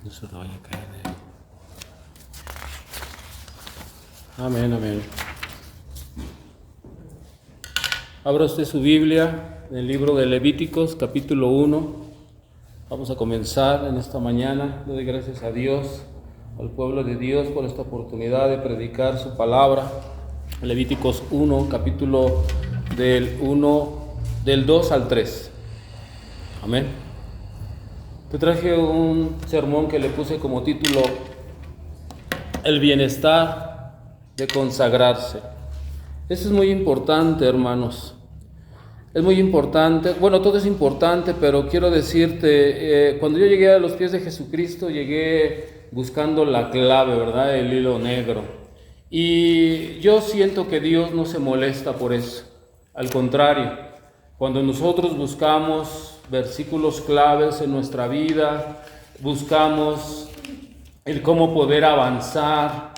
No se te vaya a caer. Amén, amén. Abra usted su Biblia en el libro de Levíticos, capítulo 1. Vamos a comenzar en esta mañana. Le doy gracias a Dios, al pueblo de Dios, por esta oportunidad de predicar su palabra. Levíticos 1, capítulo del 2 al 3. Amén. Te traje un sermón que le puse como título: El bienestar de consagrarse. Eso es muy importante, hermanos. Es muy importante. Bueno, todo es importante, pero quiero decirte, cuando yo llegué a los pies de Jesucristo, llegué buscando la clave, ¿verdad? El hilo negro. Y yo siento que Dios no se molesta por eso. Al contrario, cuando nosotros buscamos versículos claves en nuestra vida, buscamos el cómo poder avanzar,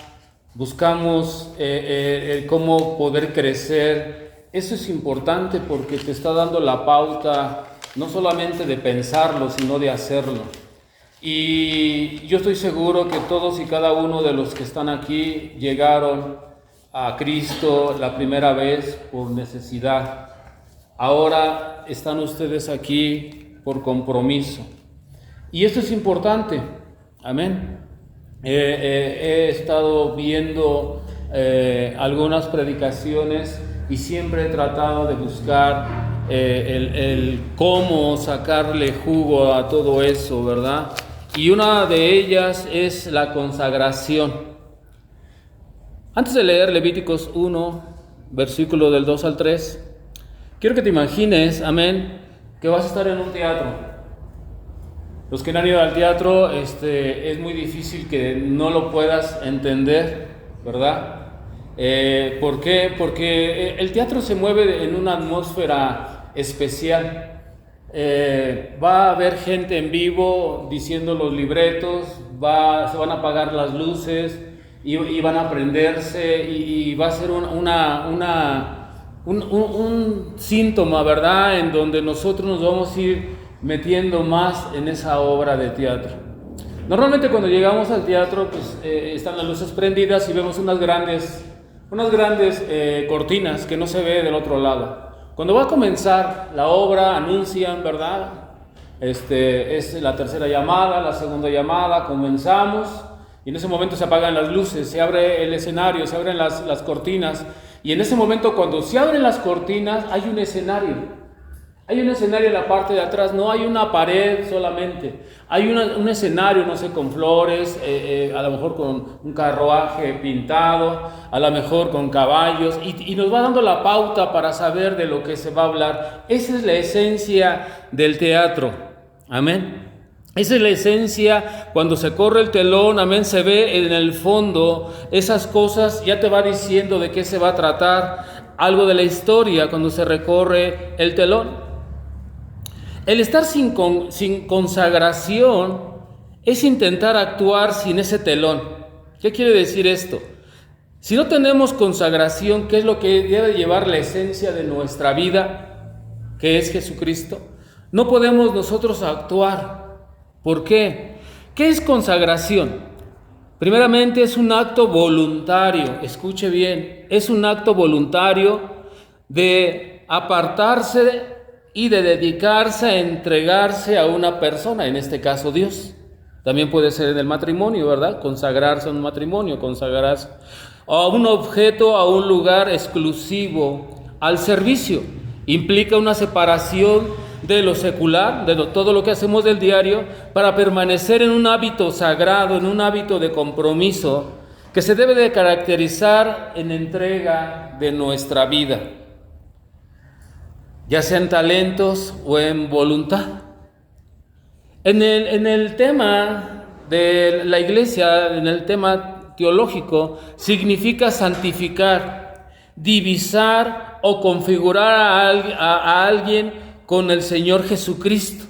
buscamos el cómo poder crecer. Eso es importante porque te está dando la pauta no solamente de pensarlo, sino de hacerlo. Y yo estoy seguro que todos y cada uno de los que están aquí llegaron a Cristo la primera vez por necesidad. Ahora están ustedes aquí por compromiso. Y esto es importante. Amén. He estado viendo algunas predicaciones y siempre he tratado de buscar el cómo sacarle jugo a todo eso, ¿verdad? Y una de ellas es la consagración. Antes de leer Levíticos 1, versículo del 2 al 3, quiero que te imagines, amén, que vas a estar en un teatro. Los que no han ido al teatro, es muy difícil que no lo puedas entender, ¿verdad? ¿Por qué? Porque el teatro se mueve en una atmósfera especial. Va a haber gente en vivo diciendo los libretos, se van a apagar las luces y van a prenderse y va a ser un síntoma, ¿verdad? En donde nosotros nos vamos a ir metiendo más en esa obra de teatro. Normalmente cuando llegamos al teatro, pues están las luces prendidas y vemos unas grandes cortinas que no se ve del otro lado. Cuando va a comenzar la obra, anuncian, ¿verdad? Es la tercera llamada, la segunda llamada, comenzamos, y en ese momento se apagan las luces, se abre el escenario, se abren las cortinas, y en ese momento cuando se abren las cortinas hay un escenario. Hay un escenario en la parte de atrás, no hay una pared solamente, hay un escenario, no sé, con flores, a lo mejor con un carruaje pintado, a lo mejor con caballos, y nos va dando la pauta para saber de lo que se va a hablar. Esa es la esencia del teatro, amén. Esa es la esencia. Cuando se corre el telón, amén, se ve en el fondo esas cosas, ya te va diciendo de qué se va a tratar, algo de la historia cuando se recorre el telón. El estar sin consagración es intentar actuar sin ese telón. ¿Qué quiere decir esto? Si no tenemos consagración, ¿qué es lo que debe llevar la esencia de nuestra vida, que es Jesucristo? No podemos nosotros actuar. ¿Por qué? ¿Qué es consagración? Primeramente es un acto voluntario, escuche bien, es un acto voluntario de apartarse y de dedicarse a entregarse a una persona, en este caso Dios. También puede ser en el matrimonio, ¿verdad? Consagrarse a un matrimonio, consagrarse a un objeto, a un lugar exclusivo, al servicio. Implica una separación de lo secular, de todo lo que hacemos del diario, para permanecer en un hábito sagrado, en un hábito de compromiso, que se debe de caracterizar en entrega de nuestra vida, ya sean talentos o en voluntad. En el tema de la iglesia, en el tema teológico, significa santificar, divisar o configurar a alguien con el Señor Jesucristo.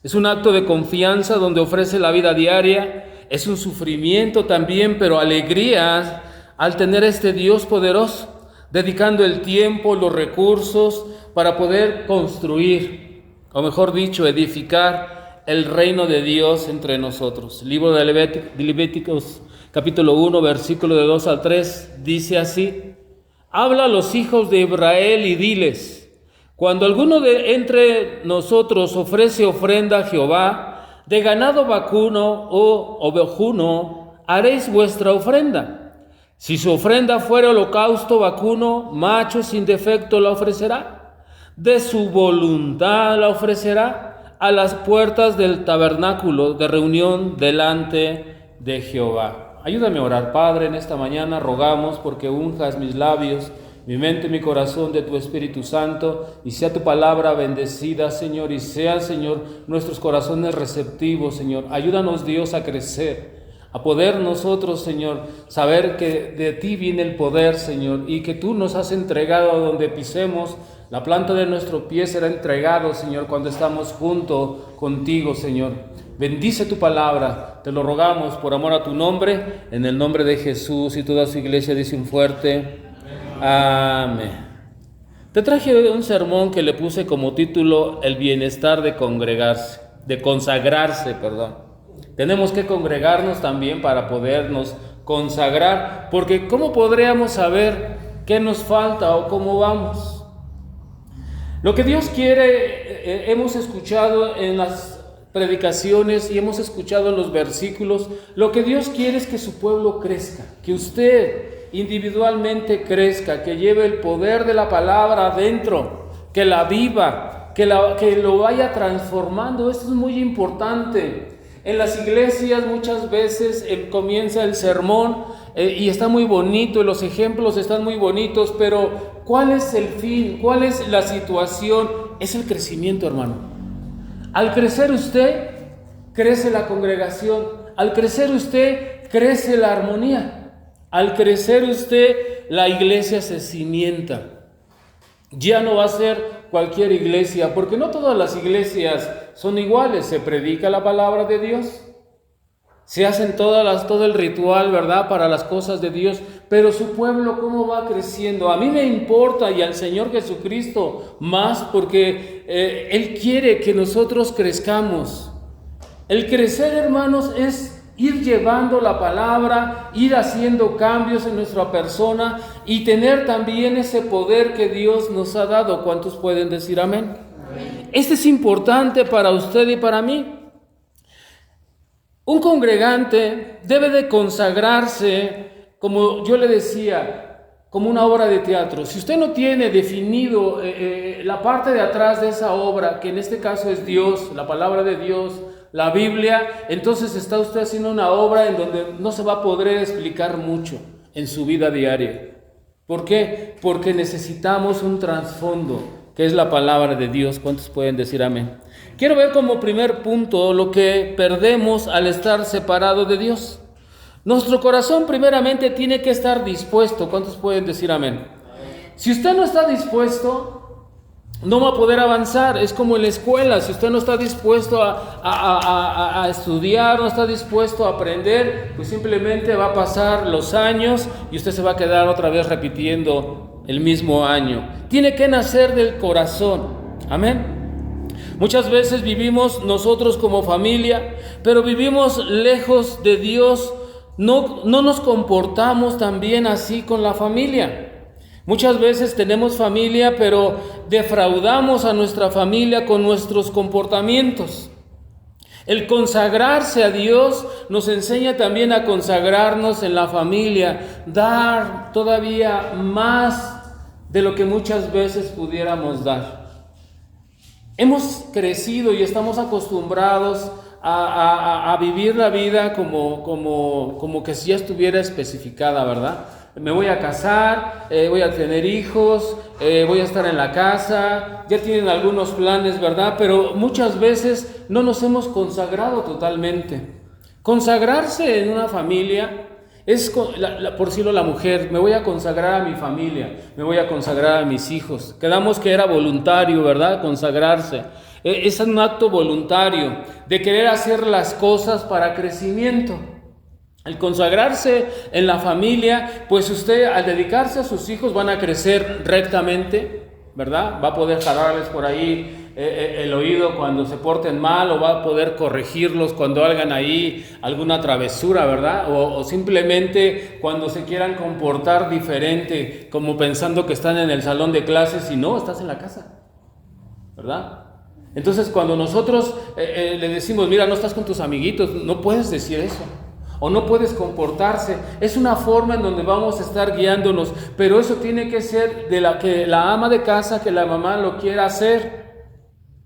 Es un acto de confianza donde ofrece la vida diaria, es un sufrimiento también, pero alegría al tener a este Dios poderoso, dedicando el tiempo, los recursos para poder construir, o mejor dicho, edificar el reino de Dios entre nosotros. Libro de Levíticos, capítulo 1, versículo de 2 al 3, dice así: habla a los hijos de Israel y diles: cuando alguno de entre nosotros ofrece ofrenda a Jehová, de ganado vacuno o ovejuno, haréis vuestra ofrenda. Si su ofrenda fuera holocausto vacuno, macho sin defecto la ofrecerá. De su voluntad la ofrecerá a las puertas del tabernáculo de reunión delante de Jehová. Ayúdame a orar, Padre, en esta mañana rogamos porque unjas mis labios, mi mente y mi corazón de tu Espíritu Santo, y sea tu palabra bendecida, Señor, y sean, Señor, nuestros corazones receptivos, Señor. Ayúdanos, Dios, a crecer, a poder nosotros, Señor, saber que de ti viene el poder, Señor, y que tú nos has entregado donde pisemos. La planta de nuestro pie será entregado, Señor, cuando estamos junto contigo, Señor. Bendice tu palabra, te lo rogamos por amor a tu nombre, en el nombre de Jesús, y toda su iglesia dice un fuerte amén. Te traje un sermón que le puse como título: el bienestar de congregarse, de consagrarse, perdón. Tenemos que congregarnos también para podernos consagrar, porque ¿cómo podríamos saber qué nos falta o cómo vamos? Lo que Dios quiere, hemos escuchado en las predicaciones y hemos escuchado en los versículos, lo que Dios quiere es que su pueblo crezca, que usted individualmente crezca, que lleve el poder de la palabra adentro, que la viva, que lo vaya transformando. Esto es muy importante. En las iglesias muchas veces comienza el sermón y está muy bonito, y los ejemplos están muy bonitos, pero ¿cuál es el fin? ¿Cuál es la situación? Es el crecimiento, hermano. Al crecer usted, crece la congregación. Al crecer usted, crece la armonía. Al crecer usted, la iglesia se cimienta. Ya no va a ser cualquier iglesia, porque no todas las iglesias son iguales. Se predica la palabra de Dios, se hacen todo el ritual, ¿verdad?, para las cosas de Dios, pero su pueblo, ¿cómo va creciendo? A mí me importa, y al Señor Jesucristo más, porque Él quiere que nosotros crezcamos. El crecer, hermanos, es ir llevando la palabra, ir haciendo cambios en nuestra persona y tener también ese poder que Dios nos ha dado. ¿Cuántos pueden decir amén? Amén. Este es importante para usted y para mí. Un congregante debe de consagrarse, como yo le decía, como una obra de teatro. Si usted no tiene definido la parte de atrás de esa obra, que en este caso es Dios, la palabra de Dios, la Biblia, entonces está usted haciendo una obra en donde no se va a poder explicar mucho en su vida diaria. ¿Por qué? Porque necesitamos un trasfondo, que es la palabra de Dios. ¿Cuántos pueden decir amén? Quiero ver como primer punto lo que perdemos al estar separado de Dios. Nuestro corazón primeramente tiene que estar dispuesto. ¿Cuántos pueden decir amén? Si usted no está dispuesto, no va a poder avanzar. Es como en la escuela: si usted no está dispuesto a estudiar, no está dispuesto a aprender, pues simplemente va a pasar los años y usted se va a quedar otra vez repitiendo el mismo año. Tiene que nacer del corazón. Amén. Muchas veces vivimos nosotros como familia, pero vivimos lejos de Dios. No nos comportamos también así con la familia. Muchas veces tenemos familia, pero defraudamos a nuestra familia con nuestros comportamientos. El consagrarse a Dios nos enseña también a consagrarnos en la familia, dar todavía más de lo que muchas veces pudiéramos dar. Hemos crecido y estamos acostumbrados a vivir la vida como que si ya estuviera especificada, ¿verdad? Me voy a casar, voy a tener hijos, voy a estar en la casa, ya tienen algunos planes, ¿verdad? Pero muchas veces no nos hemos consagrado totalmente. Consagrarse en una familia es, por decirlo, la mujer: me voy a consagrar a mi familia, me voy a consagrar a mis hijos. Quedamos que era voluntario, ¿verdad? Consagrarse. Es un acto voluntario de querer hacer las cosas para crecimiento. El consagrarse en la familia, pues usted al dedicarse a sus hijos van a crecer rectamente, ¿verdad? Va a poder jalarles por ahí el oído cuando se porten mal, o va a poder corregirlos cuando hagan ahí alguna travesura, ¿verdad? O simplemente cuando se quieran comportar diferente, como pensando que están en el salón de clases y no, estás en la casa, ¿verdad? Entonces cuando nosotros le decimos, mira, no estás con tus amiguitos, no puedes decir eso. O no puedes comportarse. Es una forma en donde vamos a estar guiándonos, pero eso tiene que ser de la que la ama de casa, que la mamá lo quiera hacer,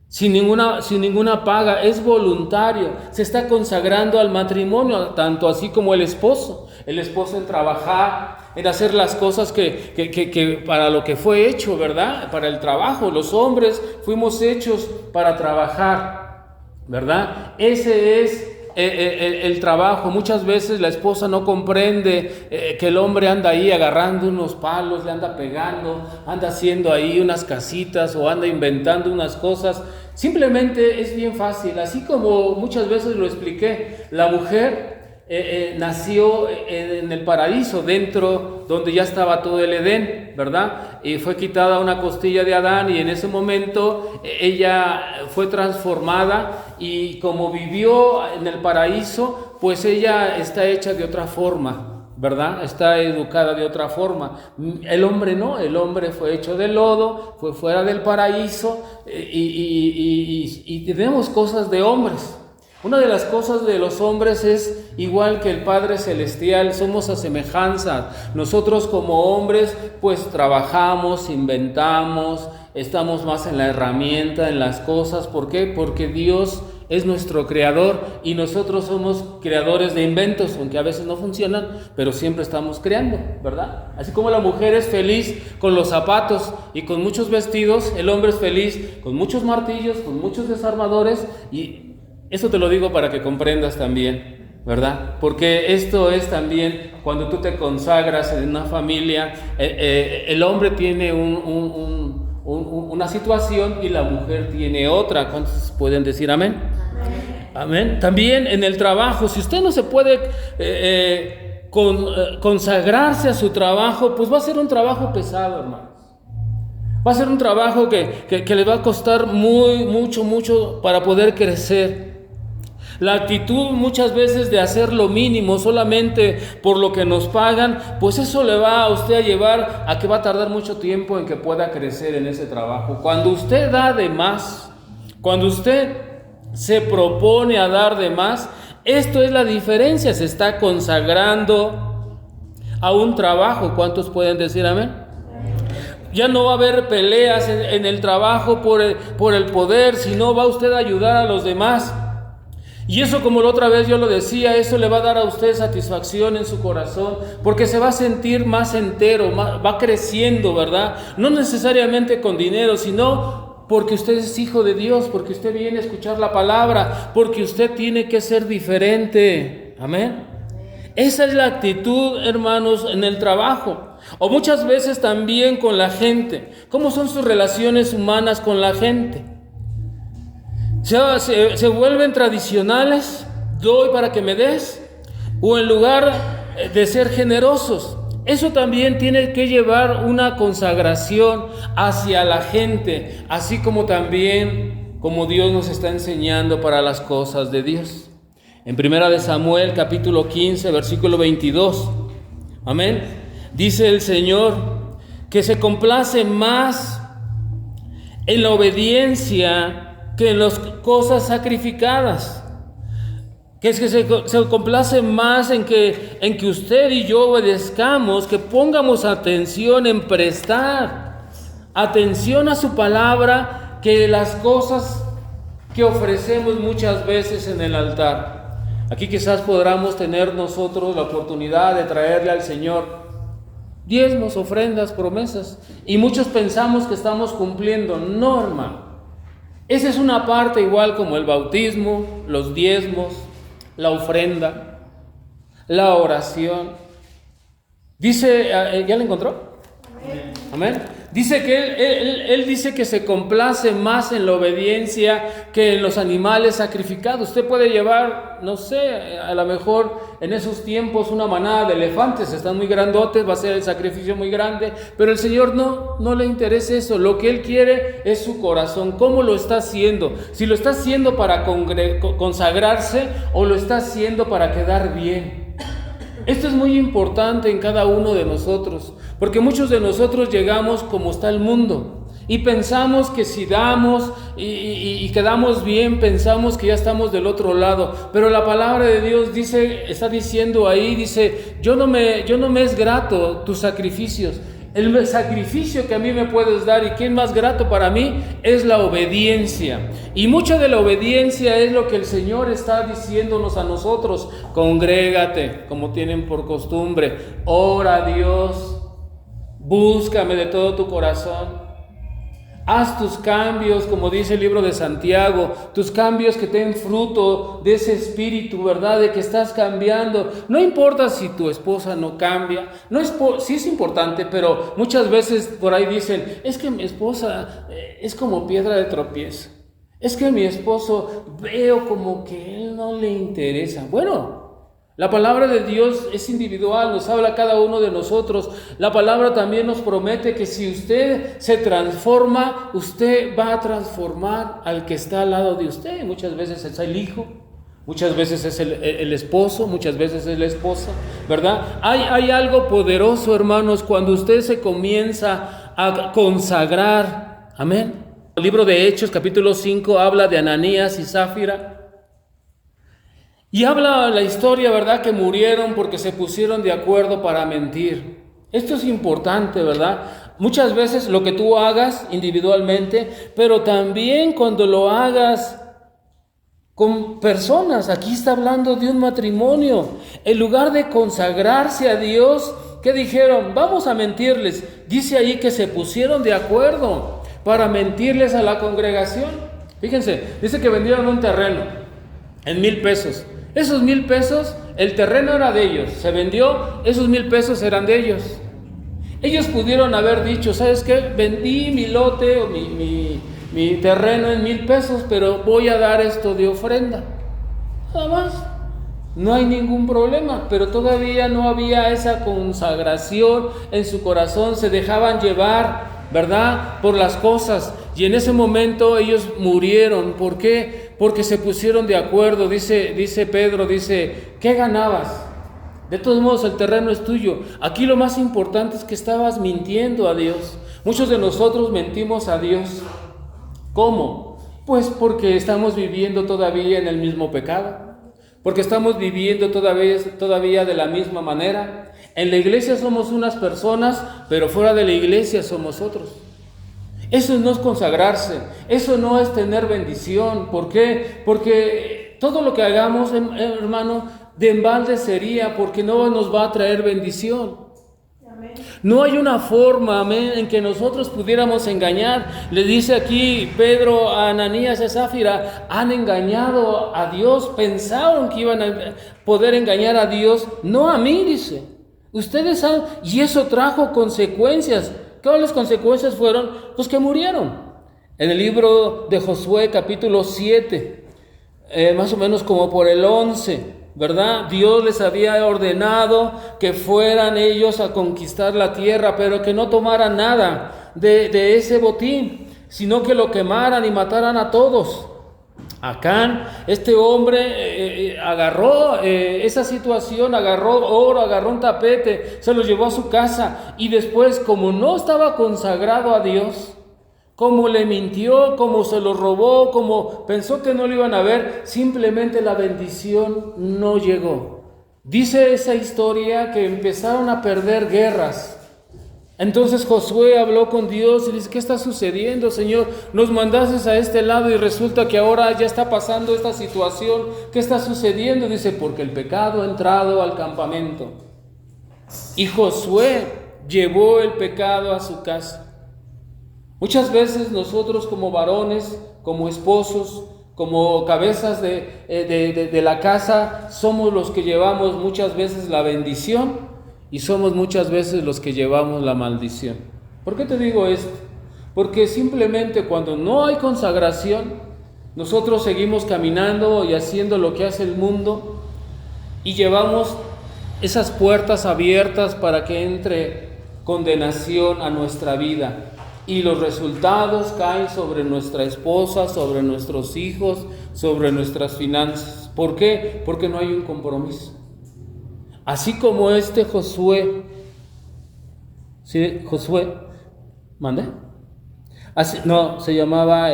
sin ninguna paga. Es voluntario, se está consagrando al matrimonio, tanto así como el esposo en trabajar, en hacer las cosas que para lo que fue hecho, ¿verdad? Para el trabajo. Los hombres fuimos hechos para trabajar, ¿verdad? Ese es el trabajo. Muchas veces la esposa no comprende que el hombre anda ahí agarrando unos palos, le anda pegando, anda haciendo ahí unas casitas o anda inventando unas cosas. Simplemente es bien fácil, así como muchas veces lo expliqué. La mujer nació en el paraíso, dentro donde ya estaba todo el Edén, ¿verdad? Y fue quitada una costilla de Adán, y en ese momento ella fue transformada, y como vivió en el paraíso, pues ella está hecha de otra forma, ¿verdad? Está educada de otra forma. El hombre no, el hombre fue hecho de lodo, fue fuera del paraíso, y tenemos cosas de hombres. Una de las cosas de los hombres es igual que el Padre Celestial, somos a semejanza. Nosotros como hombres pues trabajamos, inventamos, estamos más en la herramienta, en las cosas. ¿Por qué? Porque Dios es nuestro creador y nosotros somos creadores de inventos, aunque a veces no funcionan, pero siempre estamos creando, ¿verdad? Así como la mujer es feliz con los zapatos y con muchos vestidos, el hombre es feliz con muchos martillos, con muchos desarmadores. Y eso te lo digo para que comprendas también, ¿verdad? Porque esto es también cuando tú te consagras en una familia, el hombre tiene una situación y la mujer tiene otra. ¿Cuántos pueden decir amén? Amén. También en el trabajo, si usted no se puede consagrarse a su trabajo, pues va a ser un trabajo pesado, hermanos. Va a ser un trabajo que le va a costar mucho para poder crecer. La actitud muchas veces de hacer lo mínimo solamente por lo que nos pagan, pues eso le va a usted a llevar a que va a tardar mucho tiempo en que pueda crecer en ese trabajo. Cuando usted da de más, cuando usted se propone a dar de más, esto es la diferencia, se está consagrando a un trabajo. ¿Cuántos pueden decir amén? Ya no va a haber peleas en el trabajo por el poder, sino va usted a ayudar a los demás. Y eso, como la otra vez yo lo decía, eso le va a dar a usted satisfacción en su corazón, porque se va a sentir más entero, va creciendo, ¿verdad? No necesariamente con dinero, sino porque usted es hijo de Dios, porque usted viene a escuchar la palabra, porque usted tiene que ser diferente. Amén. Esa es la actitud, hermanos, en el trabajo. O muchas veces también con la gente. ¿Cómo son sus relaciones humanas con la gente? Se vuelven tradicionales, doy para que me des, o en lugar de ser generosos. Eso también tiene que llevar una consagración hacia la gente, así como también como Dios nos está enseñando para las cosas de Dios. En 1 Samuel capítulo 15 versículo 22, amén, dice el Señor que se complace más en la obediencia que en las cosas sacrificadas, que es que se complace más en que usted y yo obedezcamos, que pongamos atención en prestar atención a su palabra, que las cosas que ofrecemos muchas veces en el altar. Aquí quizás podamos tener nosotros la oportunidad de traerle al Señor diezmos, ofrendas, promesas, y muchos pensamos que estamos cumpliendo. No, hermano. Esa es una parte igual como el bautismo, los diezmos, la ofrenda, la oración. Dice, ¿ya la encontró? Amén. Amén. Dice que él dice que se complace más en la obediencia que en los animales sacrificados. Usted puede llevar, no sé, a lo mejor en esos tiempos una manada de elefantes, están muy grandotes, va a ser el sacrificio muy grande, pero el Señor no le interesa eso. Lo que Él quiere es su corazón. ¿Cómo lo está haciendo? Si lo está haciendo para consagrarse o lo está haciendo para quedar bien. Esto es muy importante en cada uno de nosotros, porque muchos de nosotros llegamos como está el mundo y pensamos que si damos y quedamos bien, pensamos que ya estamos del otro lado, pero la palabra de Dios está diciendo ahí, dice, yo no me es grato tus sacrificios. El sacrificio que a mí me puedes dar y que es más grato para mí es la obediencia. Y mucha de la obediencia es lo que el Señor está diciéndonos a nosotros. Congrégate, como tienen por costumbre. Ora a Dios. Búscame de todo tu corazón. Haz tus cambios, como dice el libro de Santiago, tus cambios que den fruto de ese espíritu, ¿verdad? De que estás cambiando. No importa si tu esposa no cambia, sí es importante, pero muchas veces por ahí dicen, es que mi esposa es como piedra de tropiezo. Es que mi esposo veo como que él no le interesa. Bueno, la palabra de Dios es individual, nos habla a cada uno de nosotros. La palabra también nos promete que si usted se transforma, usted va a transformar al que está al lado de usted. Muchas veces es el hijo, muchas veces es el esposo, muchas veces es la esposa, ¿verdad? Hay algo poderoso, hermanos, cuando usted se comienza a consagrar. Amén. El libro de Hechos, capítulo 5, habla de Ananías y Zafira. Y habla la historia, ¿verdad? Que murieron porque se pusieron de acuerdo para mentir. Esto es importante, ¿verdad? Muchas veces lo que tú hagas individualmente, pero también cuando lo hagas con personas. Aquí está hablando de un matrimonio. En lugar de consagrarse a Dios, ¿qué dijeron? Vamos a mentirles. Dice ahí que se pusieron de acuerdo para mentirles a la congregación. Fíjense, dice que vendieron un terreno en 1,000 pesos. Esos 1,000 pesos, el terreno era de ellos, se vendió, esos 1,000 pesos eran de ellos. Ellos pudieron haber dicho, ¿sabes qué? Vendí mi lote o mi terreno en 1,000 pesos, pero voy a dar esto de ofrenda. Nada más, no hay ningún problema, pero todavía no había esa consagración en su corazón, se dejaban llevar, ¿verdad? Por las cosas. Y en ese momento ellos murieron. ¿Por qué? Porque se pusieron de acuerdo. Dice Pedro, ¿qué ganabas? De todos modos el terreno es tuyo. Aquí lo más importante es que estabas mintiendo a Dios. Muchos de nosotros mentimos a Dios. ¿Cómo? Pues porque estamos viviendo todavía en el mismo pecado. Porque estamos viviendo todavía de la misma manera. En la iglesia somos unas personas, pero fuera de la iglesia somos otros. Eso no es consagrarse, eso no es tener bendición. ¿Por qué? Porque todo lo que hagamos, hermano, de embalde sería, porque no nos va a traer bendición. Amén. No hay una forma, amén, en que nosotros pudiéramos engañar. Le dice aquí Pedro a Ananías y a Zafira, han engañado a Dios, pensaron que iban a poder engañar a Dios, no a mí, dice. Ustedes saben, y eso trajo consecuencias. ¿Cuáles consecuencias fueron? Pues que murieron. En el libro de Josué, capítulo 7, más o menos como por el 11, ¿verdad? Dios les había ordenado que fueran ellos a conquistar la tierra, pero que no tomaran nada de ese botín, sino que lo quemaran y mataran a todos. Acán, este hombre agarró esa situación, agarró oro, agarró un tapete, se lo llevó a su casa y después, como no estaba consagrado a Dios, como le mintió, como se lo robó, como pensó que no lo iban a ver, simplemente la bendición no llegó. Dice esa historia que empezaron a perder guerras. Entonces Josué habló con Dios y dice, ¿qué está sucediendo, Señor? Nos mandaste a este lado y resulta que ahora ya está pasando esta situación. ¿Qué está sucediendo? Dice, porque el pecado ha entrado al campamento. Y Josué llevó el pecado a su casa. Muchas veces nosotros como varones, como esposos, como cabezas de la casa, somos los que llevamos muchas veces la bendición y somos muchas veces los que llevamos la maldición. ¿Por qué te digo esto? Porque simplemente cuando no hay consagración, nosotros seguimos caminando y haciendo lo que hace el mundo y llevamos esas puertas abiertas para que entre condenación a nuestra vida. Y los resultados caen sobre nuestra esposa, sobre nuestros hijos, sobre nuestras finanzas. ¿Por qué? Porque no hay un compromiso. Así como Josué, ¿sí? Josué, ¿mande? Así, no, se llamaba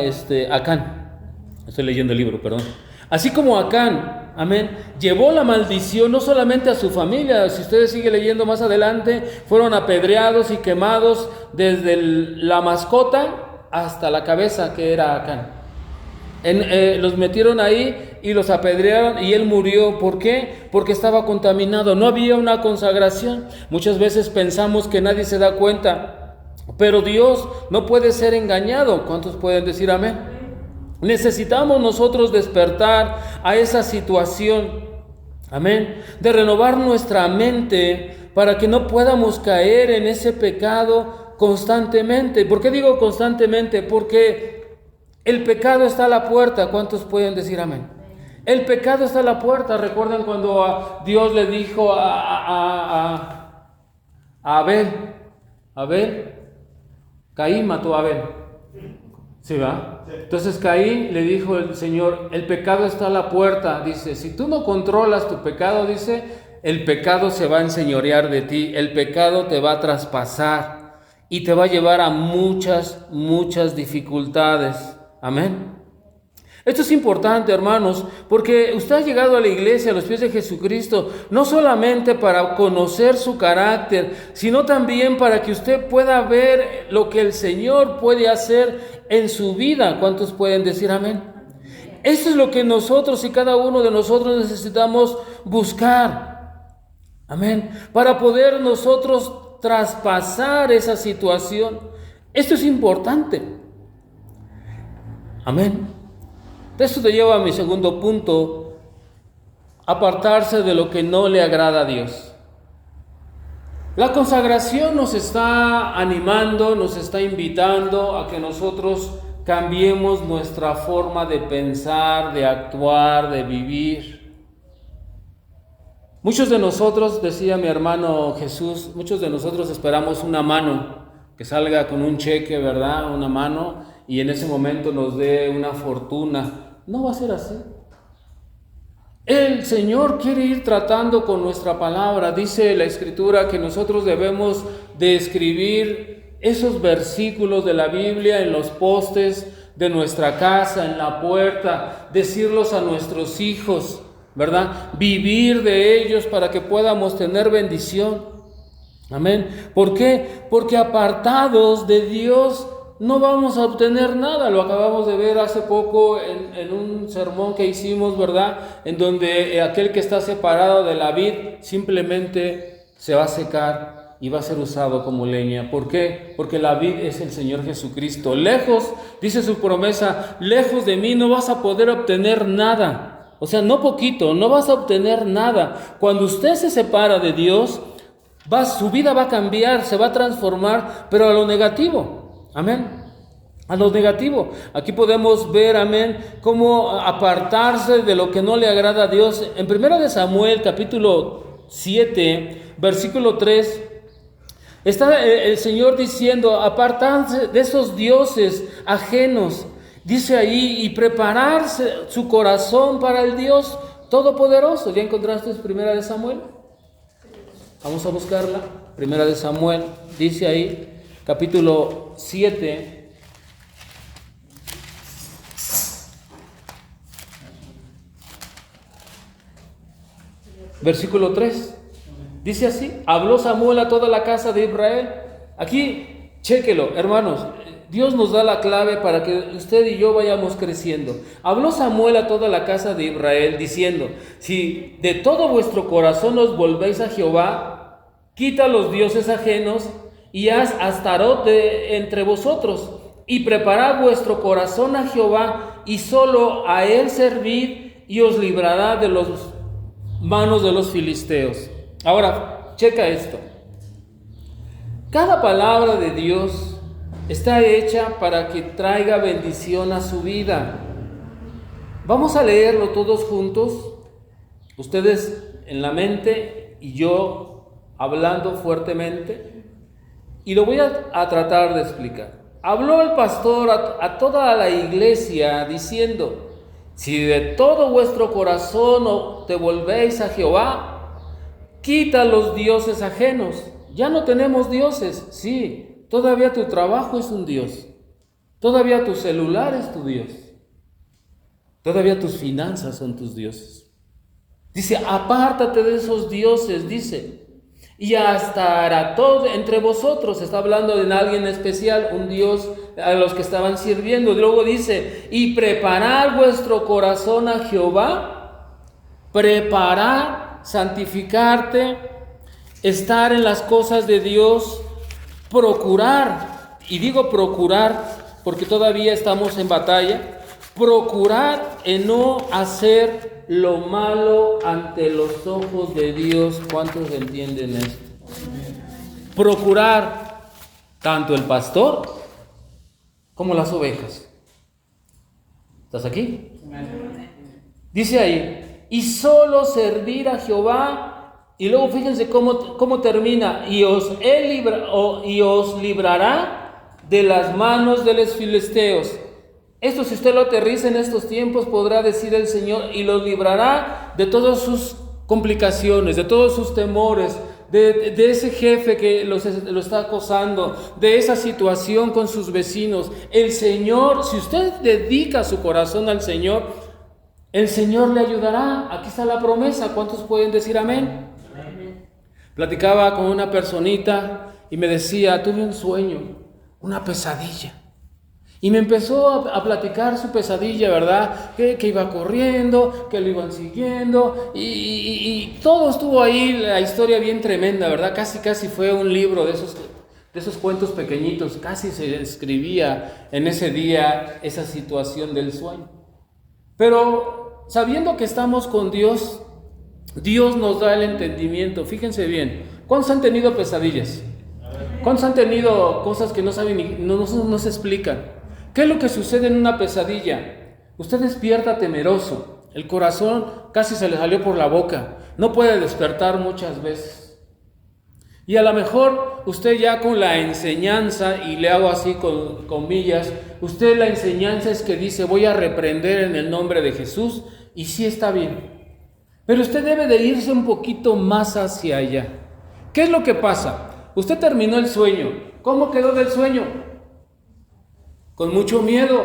Acán. Estoy leyendo el libro, perdón. Así como Acán, amén, llevó la maldición no solamente a su familia, si ustedes siguen leyendo más adelante, fueron apedreados y quemados desde la mascota hasta la cabeza, que era Acán. Los metieron ahí y los apedrearon y él murió. ¿Por qué? Porque estaba contaminado, no había una consagración. Muchas veces pensamos que nadie se da cuenta, pero Dios no puede ser engañado. ¿Cuántos pueden decir amén? Necesitamos nosotros despertar a esa situación, amén, de renovar nuestra mente para que no podamos caer en ese pecado constantemente. ¿Por qué digo constantemente? Porque el pecado está a la puerta. ¿Cuántos pueden decir amén? El pecado está a la puerta. ¿Recuerdan cuando Dios le dijo a Abel? Caín mató a Abel. ¿Sí va? Entonces Caín le dijo el Señor, el pecado está a la puerta. Dice, si tú no controlas tu pecado, dice, el pecado se va a enseñorear de ti. El pecado te va a traspasar y te va a llevar a muchas dificultades. Amén. Esto es importante, hermanos, porque usted ha llegado a la iglesia, a los pies de Jesucristo, no solamente para conocer su carácter, sino también para que usted pueda ver lo que el Señor puede hacer en su vida. ¿Cuántos pueden decir amén? Eso es lo que nosotros y cada uno de nosotros necesitamos buscar. Amén. Para poder nosotros traspasar esa situación. Esto es importante. Amén. Esto te lleva a mi segundo punto, apartarse de lo que no le agrada a Dios. La consagración nos está animando, nos está invitando a que nosotros cambiemos nuestra forma de pensar, de actuar, de vivir. Muchos de nosotros, decía mi hermano Jesús, muchos de nosotros esperamos una mano que salga con un cheque, ¿verdad? Una mano, y en ese momento nos dé una fortuna. No va a ser así. El Señor quiere ir tratando con nuestra palabra. Dice la Escritura que nosotros debemos de escribir esos versículos de la Biblia en los postes de nuestra casa, en la puerta, decirlos a nuestros hijos, ¿verdad? Vivir de ellos para que podamos tener bendición. Amén. ¿Por qué? Porque apartados de Dios no vamos a obtener nada. Lo acabamos de ver hace poco en un sermón que hicimos, ¿verdad? En donde aquel que está separado de la vid simplemente se va a secar y va a ser usado como leña. ¿Por qué? Porque la vid es el Señor Jesucristo. Lejos, dice su promesa, lejos de mí no vas a poder obtener nada. O sea, no poquito, no vas a obtener nada. Cuando usted se separa de Dios, su vida va a cambiar, se va a transformar, pero a lo negativo. Amén. A lo negativo. Aquí podemos ver, amén, cómo apartarse de lo que no le agrada a Dios. En 1 Samuel, capítulo 7, versículo 3, está el Señor diciendo, apartarse de esos dioses ajenos. Dice ahí, y prepararse su corazón para el Dios Todopoderoso. ¿Ya encontraste 1 Samuel? Vamos a buscarla. 1 Samuel, dice ahí, capítulo 7, versículo 3. Dice así, habló Samuel a toda la casa de Israel. Aquí, chéquelo, hermanos, Dios nos da la clave para que usted y yo vayamos creciendo. Habló Samuel a toda la casa de Israel diciendo, si de todo vuestro corazón os volvéis a Jehová, quita los dioses ajenos y haz Astarot entre vosotros, y preparad vuestro corazón a Jehová, y solo a él servid, y os librará de las manos de los filisteos. Ahora, checa esto. Cada palabra de Dios está hecha para que traiga bendición a su vida. Vamos a leerlo todos juntos, ustedes en la mente y yo hablando fuertemente, y lo voy a tratar de explicar. Habló el pastor a toda la iglesia diciendo: si de todo vuestro corazón te volvéis a Jehová, quita los dioses ajenos. Ya no tenemos dioses, sí, todavía tu trabajo es un dios, todavía tu celular es tu dios, todavía tus finanzas son tus dioses. Dice, apártate de esos dioses, dice, y hasta hará todo entre vosotros. Está hablando de alguien especial, un dios a los que estaban sirviendo. Y luego dice, y preparad vuestro corazón a Jehová, preparar, santificarte, estar en las cosas de Dios, procurar, y digo procurar porque todavía estamos en batalla, procurar en no hacer lo malo ante los ojos de Dios. ¿Cuántos entienden esto? Procurar tanto el pastor como las ovejas. ¿Estás aquí? Dice ahí, y solo servir a Jehová. Y luego fíjense cómo termina, y os librará de las manos de los filisteos. Esto, si usted lo aterriza en estos tiempos, podrá decir el Señor, y los librará de todas sus complicaciones, de todos sus temores, de ese jefe que lo está acosando, de esa situación con sus vecinos. El Señor, si usted dedica su corazón al Señor, el Señor le ayudará. Aquí está la promesa. ¿Cuántos pueden decir amén? Platicaba con una personita y me decía, tuve un sueño, una pesadilla. Y me empezó a platicar su pesadilla, ¿verdad? Que iba corriendo, que lo iban siguiendo y todo estuvo ahí, la historia bien tremenda, ¿verdad? Casi fue un libro de esos cuentos pequeñitos. Casi se escribía en ese día esa situación del sueño. Pero sabiendo que estamos con Dios, Dios nos da el entendimiento. Fíjense bien, ¿cuántos han tenido pesadillas? ¿Cuántos han tenido cosas que no saben, no se explican? ¿Qué es lo que sucede en una pesadilla? Usted despierta temeroso, el corazón casi se le salió por la boca, no puede despertar muchas veces. Y a lo mejor usted ya con la enseñanza, y le hago así con comillas, usted la enseñanza es que dice, voy a reprender en el nombre de Jesús, y sí está bien. Pero usted debe de irse un poquito más hacia allá. ¿Qué es lo que pasa? Usted terminó el sueño. ¿Cómo quedó del sueño? Con mucho miedo.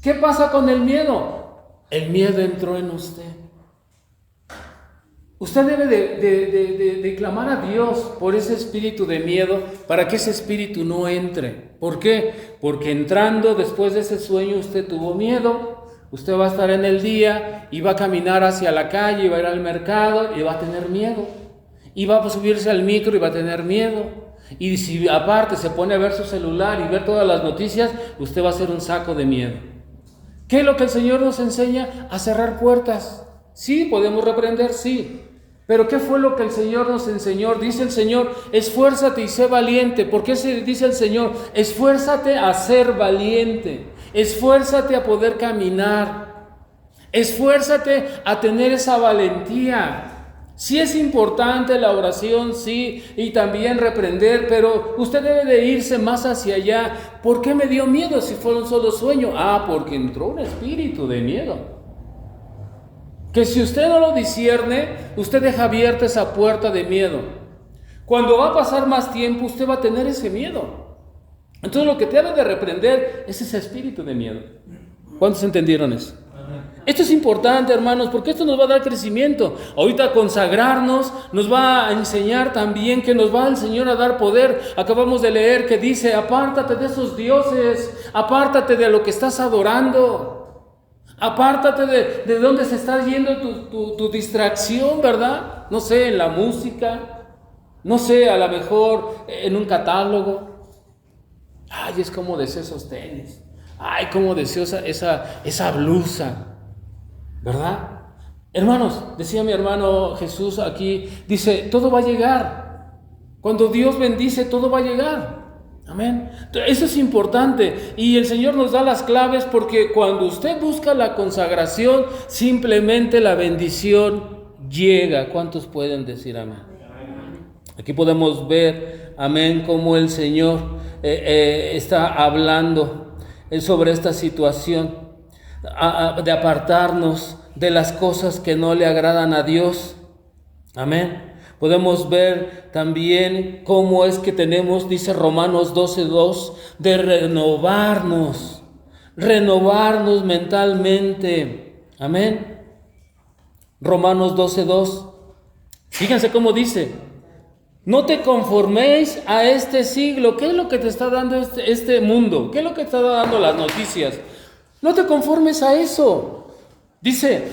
¿Qué pasa con el miedo? El miedo entró en usted. Usted debe de clamar a Dios por ese espíritu de miedo, para que ese espíritu no entre. ¿Por qué? Porque entrando después de ese sueño usted tuvo miedo. Usted va a estar en el día y va a caminar hacia la calle, y va a ir al mercado y va a tener miedo. Y va a subirse al micro y va a tener miedo. Y si aparte se pone a ver su celular y ver todas las noticias, usted va a ser un saco de miedo. ¿Qué es lo que el Señor nos enseña? A cerrar puertas. Sí, podemos reprender, sí. Pero ¿qué fue lo que el Señor nos enseñó? Dice el Señor, esfuérzate y sé valiente. ¿Por qué se dice el Señor? Esfuérzate a ser valiente. Esfuérzate a poder caminar. Esfuérzate a tener esa valentía. Sí es importante la oración, sí, y también reprender, pero usted debe de irse más hacia allá. ¿Por qué me dio miedo si fue un solo sueño? Porque entró un espíritu de miedo. Que si usted no lo discierne, usted deja abierta esa puerta de miedo. Cuando va a pasar más tiempo, usted va a tener ese miedo. Entonces lo que te debe de reprender es ese espíritu de miedo. ¿Cuántos entendieron eso? Esto es importante, hermanos, porque esto nos va a dar crecimiento. Ahorita consagrarnos nos va a enseñar también, que nos va el Señor a dar poder. Acabamos de leer que dice, apártate de esos dioses, apártate de lo que estás adorando, apártate de dónde se está yendo tu distracción, ¿verdad? No sé, en la música, no sé, a lo mejor en un catálogo. Ay, es como deseo esos tenis. Ay, como deseo esa blusa. ¿Verdad? Hermanos, decía mi hermano Jesús aquí, dice, todo va a llegar. Cuando Dios bendice, todo va a llegar. Amén. Eso es importante. Y el Señor nos da las claves, porque cuando usted busca la consagración, simplemente la bendición llega. ¿Cuántos pueden decir amén? Aquí podemos ver, amén, cómo el Señor está hablando sobre esta situación de apartarnos de las cosas que no le agradan a Dios. Amén. Podemos ver también cómo es que tenemos, dice Romanos 12:2, de renovarnos mentalmente. Amén. Romanos 12:2. Fíjense cómo dice: no te conforméis a este siglo. ¿Qué es lo que te está dando este mundo? ¿Qué es lo que te está dando las noticias? No te conformes a eso. Dice,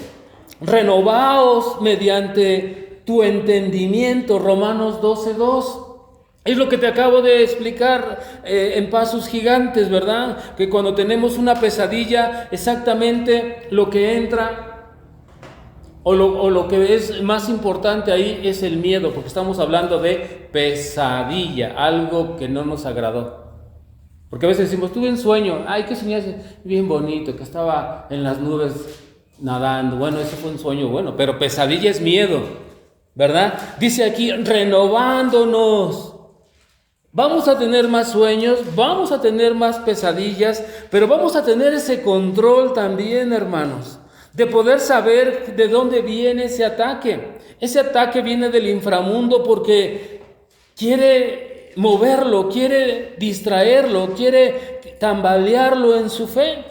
renovaos mediante tu entendimiento. Romanos 12:2. Es lo que te acabo de explicar en pasos gigantes, ¿verdad? Que cuando tenemos una pesadilla, exactamente lo que entra o lo que es más importante ahí es el miedo, porque estamos hablando de pesadilla, algo que no nos agradó. Porque a veces decimos, tuve un sueño, ay, qué soñaste, bien bonito, que estaba en las nubes nadando. Bueno, ese fue un sueño bueno, pero pesadilla es miedo, ¿verdad? Dice aquí, renovándonos. Vamos a tener más sueños, vamos a tener más pesadillas, pero vamos a tener ese control también, hermanos, de poder saber de dónde viene ese ataque. Ese ataque viene del inframundo porque quiere moverlo, quiere distraerlo, quiere tambalearlo en su fe.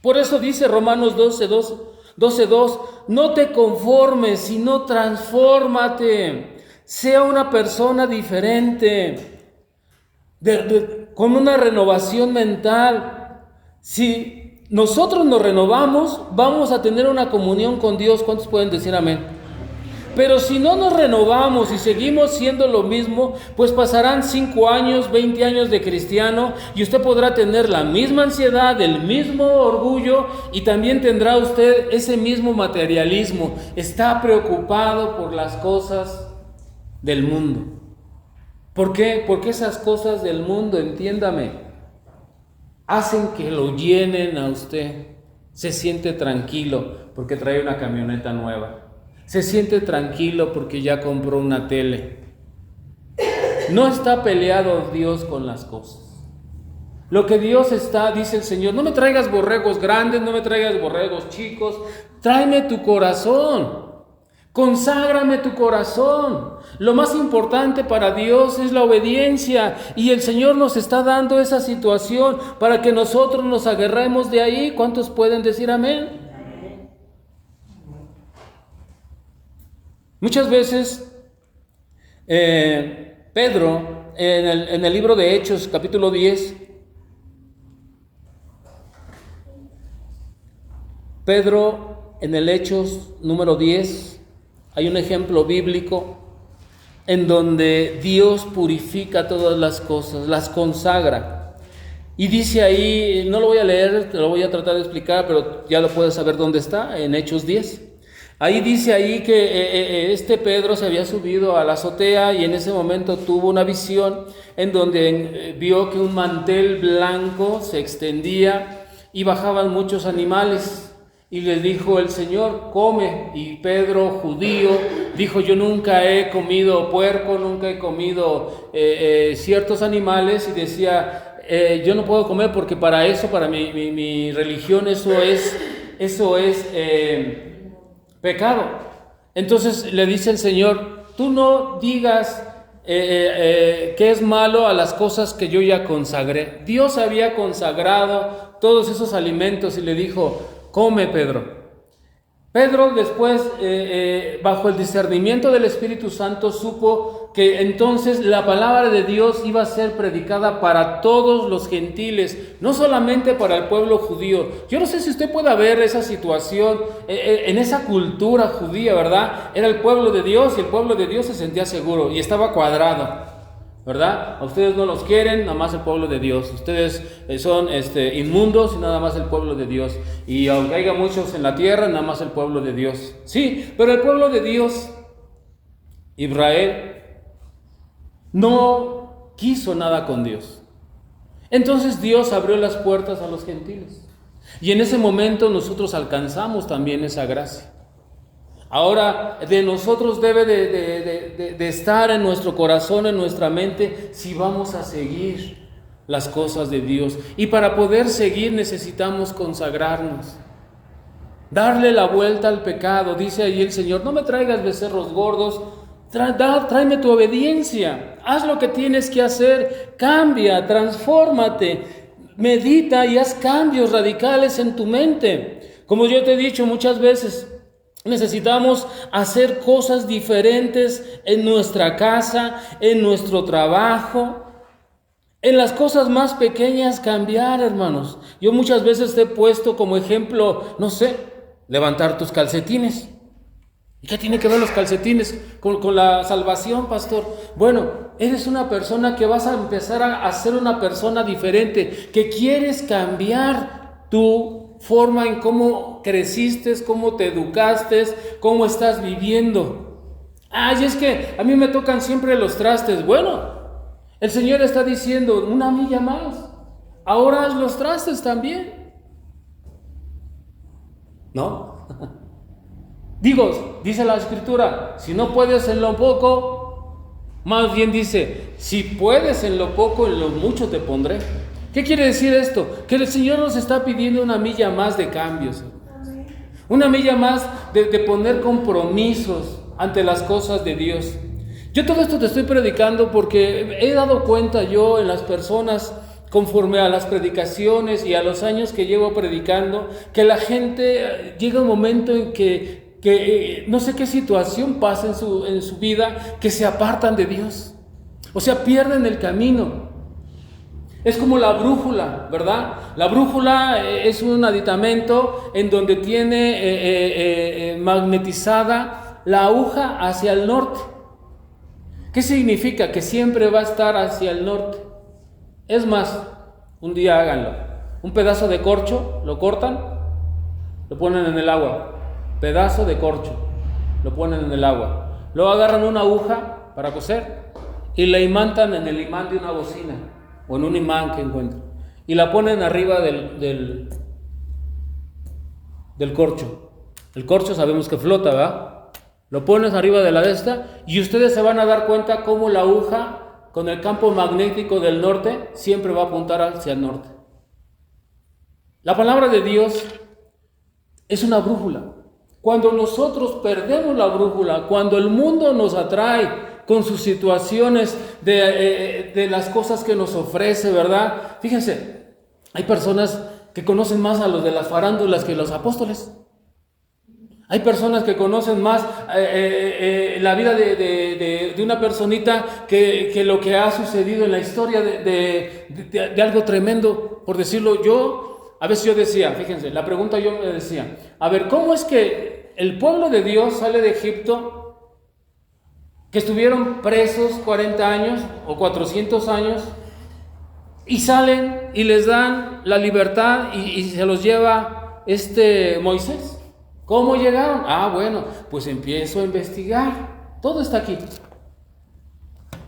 Por eso dice Romanos 12:2, no te conformes, sino transfórmate, sea una persona diferente, con una renovación mental. Si nosotros nos renovamos, vamos a tener una comunión con Dios. ¿Cuántos pueden decir amén? Pero si no nos renovamos y seguimos siendo lo mismo, pues pasarán 5 años, 20 años de cristiano y usted podrá tener la misma ansiedad, el mismo orgullo y también tendrá usted ese mismo materialismo. Está preocupado por las cosas del mundo. ¿Por qué? Porque esas cosas del mundo, entiéndame, hacen que lo llenen a usted. Se siente tranquilo porque trae una camioneta nueva. Se siente tranquilo porque ya compró una tele. No está peleado Dios con las cosas. Lo que Dios está, dice el Señor, no me traigas borregos grandes, no me traigas borregos chicos, tráeme tu corazón. Conságrame tu corazón. Lo más importante para Dios es la obediencia, y el Señor nos está dando esa situación para que nosotros nos agarremos de ahí. ¿Cuántos pueden decir amén? Muchas veces Pedro en el libro de Hechos capítulo 10, Pedro en el Hechos número 10, hay un ejemplo bíblico en donde Dios purifica todas las cosas, las consagra. Y dice ahí, no lo voy a leer, te lo voy a tratar de explicar, pero ya lo puedes saber dónde está, en Hechos 10. Ahí dice ahí que este Pedro se había subido a la azotea y en ese momento tuvo una visión en donde vio que un mantel blanco se extendía y bajaban muchos animales. Y le dijo el Señor, come. Y Pedro, judío, dijo, yo nunca he comido puerco, nunca he comido ciertos animales. Y decía, yo no puedo comer porque para eso, para mi religión, eso es pecado. Entonces le dice el Señor, tú no digas que es malo a las cosas que yo ya consagré. Dios había consagrado todos esos alimentos y le dijo, come, Pedro. Pedro después, bajo el discernimiento del Espíritu Santo, supo que entonces la palabra de Dios iba a ser predicada para todos los gentiles, no solamente para el pueblo judío. Yo no sé si usted pueda ver esa situación en esa cultura judía, ¿verdad? Era el pueblo de Dios y el pueblo de Dios se sentía seguro y estaba cuadrado, ¿verdad? A ustedes no los quieren, nada más el pueblo de Dios. Ustedes son inmundos y nada más el pueblo de Dios. Y aunque haya muchos en la tierra, nada más el pueblo de Dios. Sí, pero el pueblo de Dios, Israel, no quiso nada con Dios. Entonces Dios abrió las puertas a los gentiles. Y en ese momento nosotros alcanzamos también esa gracia. Ahora de nosotros debe de estar en nuestro corazón, en nuestra mente, si vamos a seguir las cosas de Dios. Y para poder seguir necesitamos consagrarnos, darle la vuelta al pecado. Dice ahí el Señor: no me traigas becerros gordos, tráeme tu obediencia, haz lo que tienes que hacer, cambia, transfórmate, medita y haz cambios radicales en tu mente. Como yo te he dicho muchas veces, necesitamos hacer cosas diferentes en nuestra casa, en nuestro trabajo, en las cosas más pequeñas cambiar, hermanos. Yo muchas veces te he puesto como ejemplo, no sé, levantar tus calcetines. ¿Y qué tiene que ver los calcetines con la salvación, pastor? Bueno, eres una persona que vas a empezar a ser una persona diferente, que quieres cambiar tu forma en cómo creciste, cómo te educaste, cómo estás viviendo. Ay, es que a mí me tocan siempre los trastes. Bueno, el Señor está diciendo: una milla más, ahora haz los trastes también. ¿No? Dice la Escritura, si no puedes en lo poco, más bien dice, si puedes en lo poco, en lo mucho te pondré. ¿Qué quiere decir esto? Que el Señor nos está pidiendo una milla más de cambios, una milla más de poner compromisos ante las cosas de Dios. Yo todo esto te estoy predicando porque he dado cuenta yo en las personas, conforme a las predicaciones y a los años que llevo predicando, que la gente llega un momento en que no sé qué situación pasa en su vida, que se apartan de Dios, o sea, pierden el camino. Es como la brújula, ¿verdad? La brújula es un aditamento en donde tiene magnetizada la aguja hacia el norte. ¿Qué significa? Que siempre va a estar hacia el norte. Es más, un día háganlo. Un pedazo de corcho, lo cortan, lo ponen en el agua. Pedazo de corcho, lo ponen en el agua. Luego agarran una aguja para coser y la imantan en el imán de una bocina o en un imán que encuentren, y la ponen arriba del corcho. El corcho sabemos que flota, ¿verdad? Lo pones arriba de la de esta y ustedes se van a dar cuenta cómo la aguja con el campo magnético del norte siempre va a apuntar hacia el norte. La palabra de Dios es una brújula. Cuando nosotros perdemos la brújula, cuando el mundo nos atrae con sus situaciones de las cosas que nos ofrece, ¿verdad? Fíjense, hay personas que conocen más a los de las farándulas que los apóstoles. Hay personas que conocen más la vida de una personita que lo que ha sucedido en la historia de algo tremendo. Por decirlo, a veces yo decía, fíjense, la pregunta yo me decía, a ver, ¿cómo es que el pueblo de Dios sale de Egipto, que estuvieron presos 40 años o 400 años, y salen y les dan la libertad y se los lleva Moisés? ¿Cómo llegaron? Bueno, pues empiezo a investigar. Todo está aquí.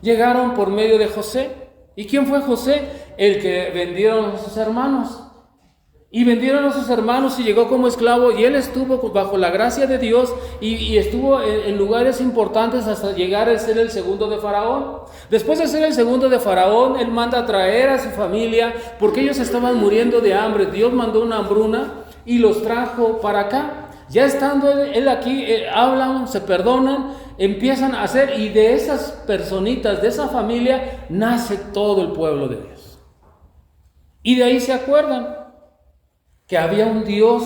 Llegaron por medio de José. ¿Y quién fue José? El que vendieron a sus hermanos. Y vendieron a sus hermanos y llegó como esclavo, y él estuvo bajo la gracia de Dios y estuvo en lugares importantes hasta llegar a ser el segundo de Faraón. Después de ser el segundo de Faraón, él manda a traer a su familia porque ellos estaban muriendo de hambre. Dios mandó una hambruna y los trajo para acá. Ya estando él aquí, hablan, se perdonan, empiezan a hacer, y de esas personitas, de esa familia, nace todo el pueblo de Dios. Y de ahí se acuerdan que había un Dios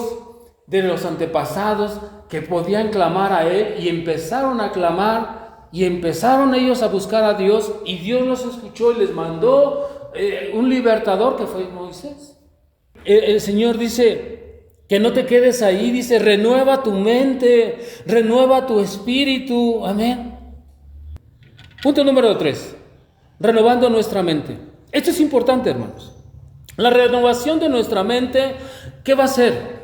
de los antepasados que podían clamar a Él, y empezaron a clamar y empezaron ellos a buscar a Dios, y Dios los escuchó y les mandó un libertador que fue Moisés. El Señor dice que no te quedes ahí, dice, renueva tu mente, renueva tu espíritu, amén. Punto número 3, renovando nuestra mente. Esto es importante, hermanos. La renovación de nuestra mente, ¿qué va a hacer?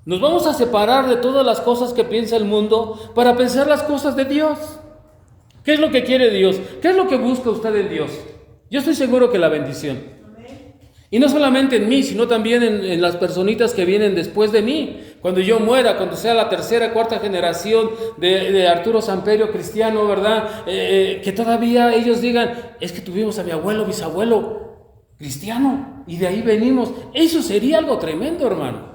Nos vamos a separar de todas las cosas que piensa el mundo para pensar las cosas de Dios. ¿Qué es lo que quiere Dios? ¿Qué es lo que busca usted en Dios? Yo estoy seguro que la bendición. Y no solamente en mí, sino también en las personitas que vienen después de mí. Cuando yo muera, cuando sea la tercera, cuarta generación de Arturo Samperio cristiano, ¿verdad? Que todavía ellos digan, es que tuvimos a mi abuelo, bisabuelo cristiano, y de ahí venimos. Eso sería algo tremendo, hermano.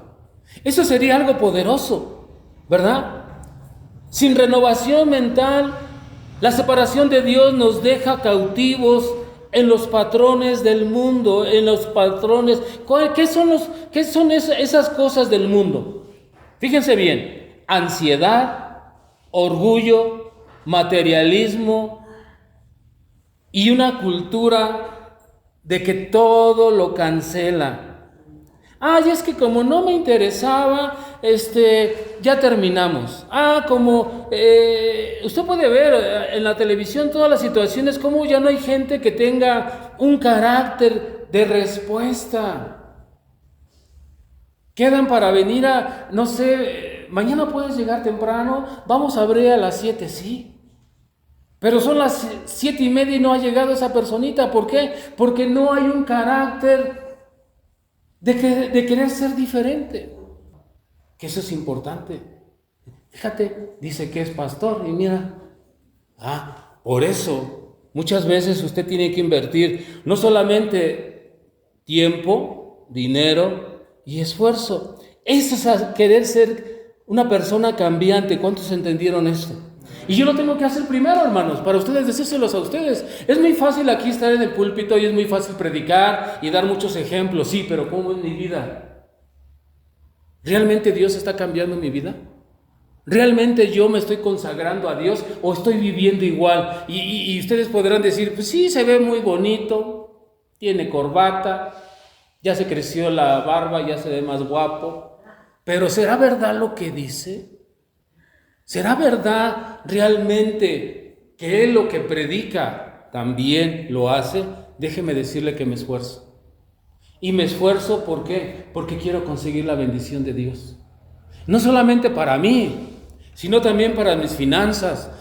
Eso sería algo poderoso, ¿verdad? Sin renovación mental, la separación de Dios nos deja cautivos en los patrones del mundo, en los patrones. ¿Qué son esas cosas del mundo? Fíjense bien: ansiedad, orgullo, materialismo y una cultura de que todo lo cancela. Y es que como no me interesaba, ya terminamos. Como usted puede ver en la televisión todas las situaciones, como ya no hay gente que tenga un carácter de respuesta. Quedan para venir no sé, mañana puedes llegar temprano, vamos a abrir a las 7, sí. Pero son las 7:30 y no ha llegado esa personita. ¿Por qué? Porque no hay un carácter de querer ser diferente, que eso es importante. Fíjate, dice que es pastor y mira, por eso muchas veces usted tiene que invertir no solamente tiempo, dinero y esfuerzo. Eso es querer ser una persona cambiante. ¿Cuántos entendieron esto? Y yo lo tengo que hacer primero, hermanos, para ustedes, decírselos a ustedes. Es muy fácil aquí estar en el púlpito y es muy fácil predicar y dar muchos ejemplos, sí, pero ¿cómo es mi vida? ¿Realmente Dios está cambiando mi vida? ¿Realmente yo me estoy consagrando a Dios o estoy viviendo igual? Y ustedes podrán decir, pues sí, se ve muy bonito, tiene corbata, ya se creció la barba, ya se ve más guapo, pero ¿será verdad lo que dice? ¿Será verdad realmente que él lo que predica también lo hace? Déjeme decirle que me esfuerzo. Y me esfuerzo, ¿por qué? Porque quiero conseguir la bendición de Dios. No solamente para mí, sino también para mis finanzas,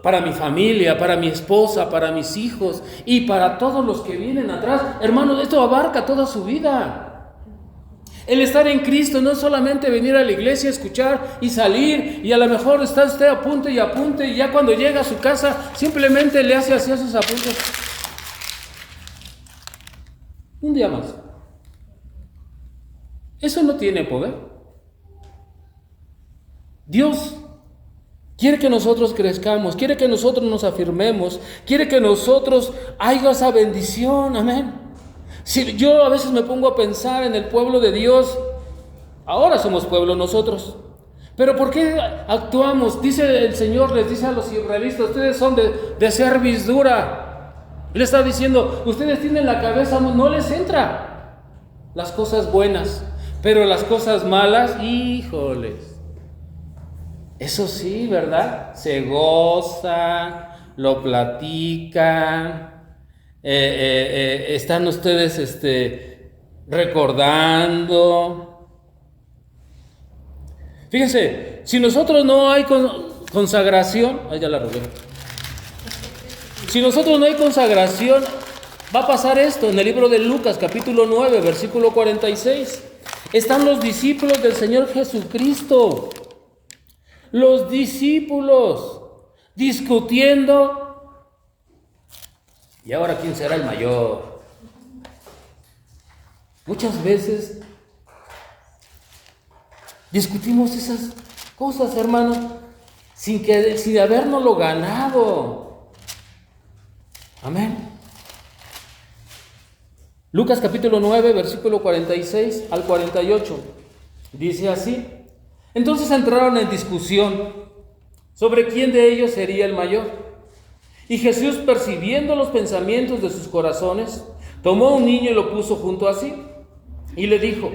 para mi familia, para mi esposa, para mis hijos y para todos los que vienen atrás. Hermanos, esto abarca toda su vida. El estar en Cristo no es solamente venir a la iglesia, escuchar y salir, y a lo mejor está usted apunte y ya cuando llega a su casa simplemente le hace así a sus apuntes. Un día más. Eso no tiene poder. Dios quiere que nosotros crezcamos, quiere que nosotros nos afirmemos, quiere que nosotros haya esa bendición, amén. Si yo a veces me pongo a pensar en el pueblo de Dios, ahora somos pueblo nosotros, pero ¿por qué actuamos? Dice el Señor, les dice a los israelitas, ustedes son de cerviz dura. Le está diciendo, ustedes tienen la cabeza, no les entra las cosas buenas, pero las cosas malas, híjoles. Eso sí, ¿verdad? Se goza, lo platican. Están ustedes recordando. Fíjense, si nosotros no hay consagración, ya la rogué. Si nosotros no hay consagración, va a pasar esto en el libro de Lucas, capítulo 9, versículo 46. Están los discípulos del Señor Jesucristo. Los discípulos discutiendo. ¿Y ahora quién será el mayor? Muchas veces discutimos esas cosas, hermano, sin habernoslo ganado. Amén. Lucas capítulo 9, versículo 46 al 48. Dice así: entonces entraron en discusión sobre quién de ellos sería el mayor. Y Jesús, percibiendo los pensamientos de sus corazones, tomó un niño y lo puso junto a sí, y le dijo: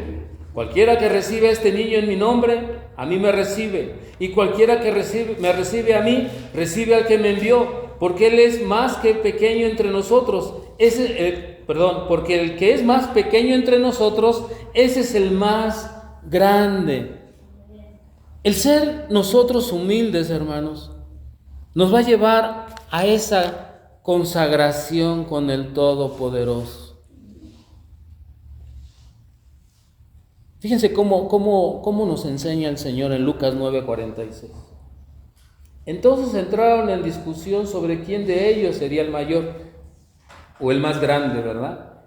cualquiera que recibe a este niño en mi nombre, a mí me recibe, y cualquiera que me recibe a mí, recibe al que me envió, porque él es más que pequeño entre nosotros, porque el que es más pequeño entre nosotros, ese es el más grande. El ser nosotros humildes, hermanos, nos va a llevar a esa consagración con el Todopoderoso. Fíjense cómo nos enseña el Señor en Lucas 9:46. Entonces entraron en discusión sobre quién de ellos sería el mayor o el más grande, ¿verdad?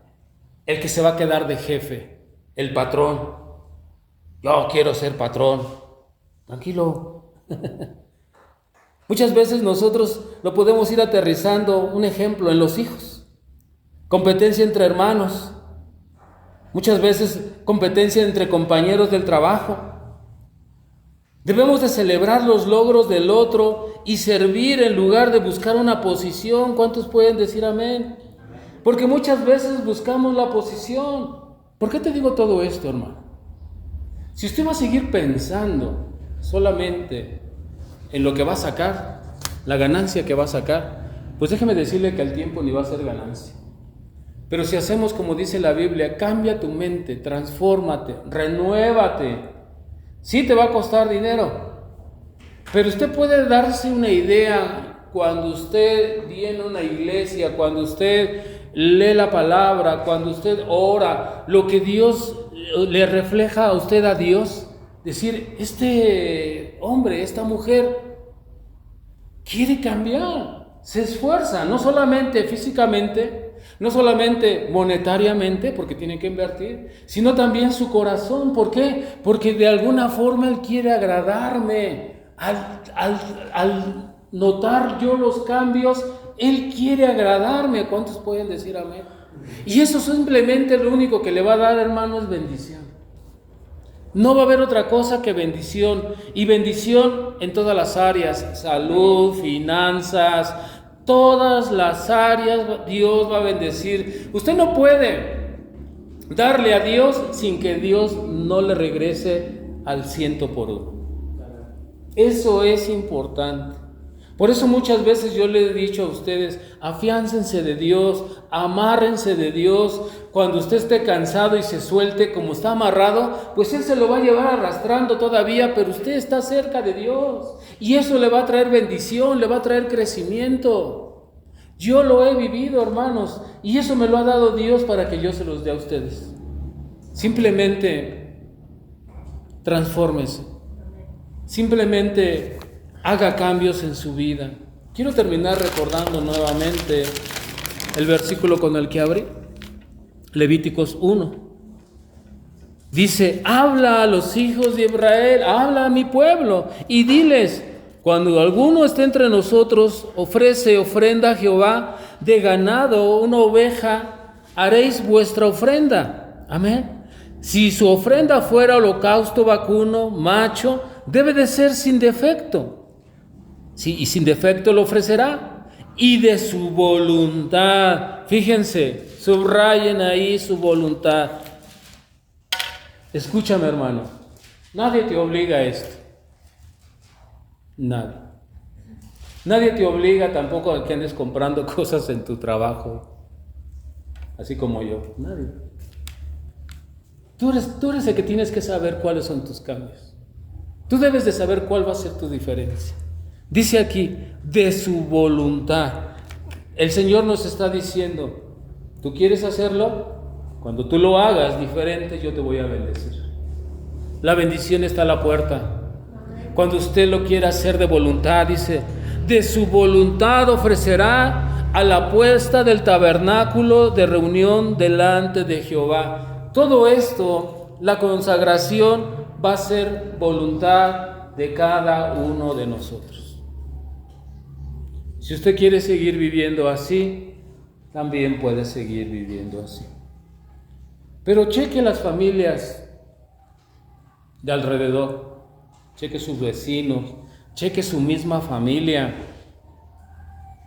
El que se va a quedar de jefe, el patrón. Yo quiero ser patrón. Tranquilo. Muchas veces nosotros lo podemos ir aterrizando, un ejemplo, en los hijos. Competencia entre hermanos. Muchas veces competencia entre compañeros del trabajo. Debemos de celebrar los logros del otro y servir en lugar de buscar una posición. ¿Cuántos pueden decir amén? Porque muchas veces buscamos la posición. ¿Por qué te digo todo esto, hermano? Si usted va a seguir pensando solamente en lo que va a sacar, la ganancia que va a sacar, pues déjeme decirle que al tiempo ni va a ser ganancia. Pero si hacemos como dice la Biblia, cambia tu mente, transfórmate, renuévate. Sí te va a costar dinero, pero usted puede darse una idea cuando usted viene a una iglesia, cuando usted lee la palabra, cuando usted ora, lo que Dios le refleja a usted a Dios. Decir, este hombre, esta mujer quiere cambiar, se esfuerza, no solamente físicamente, no solamente monetariamente, porque tiene que invertir, sino también su corazón. ¿Por qué? Porque de alguna forma él quiere agradarme. Al notar yo los cambios, él quiere agradarme. ¿Cuántos pueden decir amén? Y eso simplemente lo único que le va a dar, hermano, es bendición. No va a haber otra cosa que bendición. Y bendición en todas las áreas: salud, finanzas, todas las áreas Dios va a bendecir. Usted no puede darle a Dios sin que Dios no le regrese al 100%. Eso es importante. Por eso muchas veces yo le he dicho a ustedes, afiáncense de Dios, amárrense de Dios. Cuando usted esté cansado y se suelte como está amarrado, pues Él se lo va a llevar arrastrando todavía, pero usted está cerca de Dios. Y eso le va a traer bendición, le va a traer crecimiento. Yo lo he vivido, hermanos, y eso me lo ha dado Dios para que yo se los dé a ustedes. Simplemente transfórmese. Simplemente haga cambios en su vida. Quiero terminar recordando nuevamente el versículo con el que abrí, Levíticos 1. Dice, habla a los hijos de Israel, habla a mi pueblo y diles, cuando alguno esté entre nosotros, ofrece ofrenda a Jehová de ganado o una oveja, haréis vuestra ofrenda. Amén. Si su ofrenda fuera holocausto vacuno, macho, debe de ser sin defecto. Sí, y sin defecto lo ofrecerá, y de su voluntad. Fíjense, subrayen ahí su voluntad. Escúchame, hermano, nadie te obliga a esto. Nadie te obliga tampoco a que andes comprando cosas en tu trabajo, así como yo. Nadie. Tú eres el que tienes que saber cuáles son tus cambios. Tú debes de saber cuál va a ser tu diferencia. Dice aquí, de su voluntad. El Señor nos está diciendo, ¿tú quieres hacerlo? Cuando tú lo hagas diferente, yo te voy a bendecir. La bendición está a la puerta. Cuando usted lo quiera hacer de voluntad, dice, de su voluntad ofrecerá a la puesta del tabernáculo de reunión delante de Jehová. Todo esto, la consagración, va a ser voluntad de cada uno de nosotros. Si usted quiere seguir viviendo así, también puede seguir viviendo así. Pero cheque las familias de alrededor, cheque sus vecinos, cheque su misma familia.